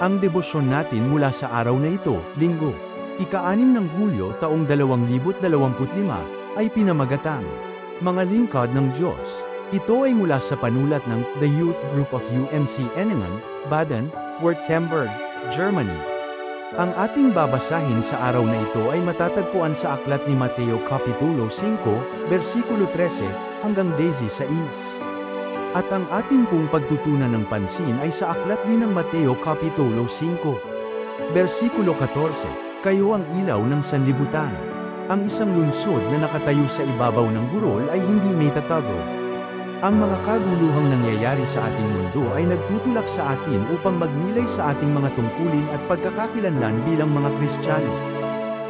Ang debosyon natin mula sa araw na ito, Linggo, ika-6 ng Hulyo taong 2025, ay pinamagatang Mga Lingkod ng Diyos. Ito ay mula sa panulat ng The Youth Group of UMC Enningen, Baden-Württemberg, Germany. Ang ating babasahin sa araw na ito ay matatagpuan sa aklat ni Mateo Kapitulo 5, versikulo 13, hanggang 16. At ang ating pong pagtutunan ng pansin ay sa aklat din ng Mateo Kapitulo 5. Versikulo 14, Kayo ang ilaw ng sanlibutan. Ang isang lungsod na nakatayo sa ibabaw ng burol ay hindi may tatago. Ang mga kaguluhang nangyayari sa ating mundo ay nagtutulak sa atin upang magnilay sa ating mga tungkulin at pagkakakilanlan bilang mga Kristiyano.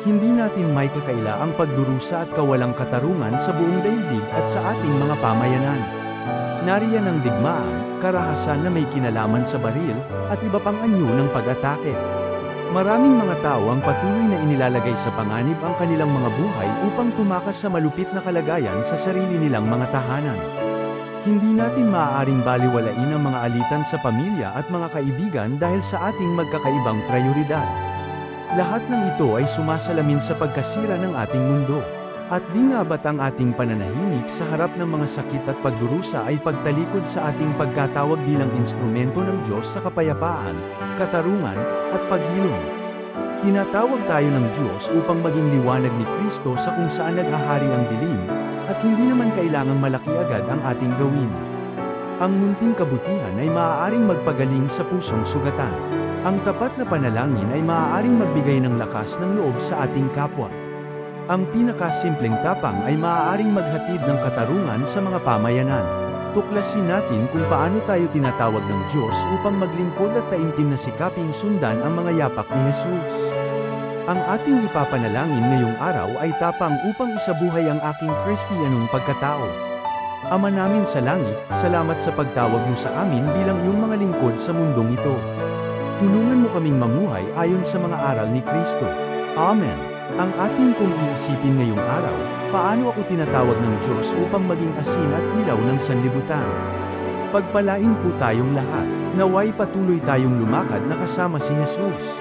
Hindi natin may kakaila ang pagdurusa at kawalang katarungan sa buong daigdig at sa ating mga pamayanan. Nariyan ang digmaan, karahasan na may kinalaman sa baril, at iba pang anyo ng pag-atake. Maraming mga tao ang patuloy na inilalagay sa panganib ang kanilang mga buhay upang tumakas sa malupit na kalagayan sa sarili nilang mga tahanan. Hindi natin maaaring baliwalain ang mga alitan sa pamilya at mga kaibigan dahil sa ating magkakaibang prioridad. Lahat ng ito ay sumasalamin sa pagkasira ng ating mundo. At di nga ba't ang ating pananahimik sa harap ng mga sakit at pagdurusa ay pagtalikod sa ating pagkatawag bilang instrumento ng Diyos sa kapayapaan, katarungan, at paghilom. Tinatawag tayo ng Diyos upang maging liwanag ni Kristo sa kung saan naghahari ang dilim, at hindi naman kailangang malaki agad ang ating gawin. Ang munting kabutihan ay maaaring magpagaling sa pusong sugatan. Ang tapat na panalangin ay maaaring magbigay ng lakas ng loob sa ating kapwa. Ang pinakasimpleng tapang ay maaaring maghatid ng katarungan sa mga pamayanan. Tuklasin natin kung paano tayo tinatawag ng Diyos upang maglingkod at taimtim na sikaping sundan ang mga yapak ni Jesus. Ang ating ipapanalangin ngayong araw ay tapang upang isabuhay ang aking Kristiyanong pagkatao. Ama namin sa langit, salamat sa pagtawag mo sa amin bilang iyong mga lingkod sa mundong ito. Tulungan mo kaming mamuhay ayon sa mga aral ni Kristo. Amen. Ang ating kong iisipin ngayong araw, paano ako tinatawag ng Diyos upang maging asin at ilaw ng sanlibutan. Pagpalain po tayong lahat, naway patuloy tayong lumakad na kasama si Jesus.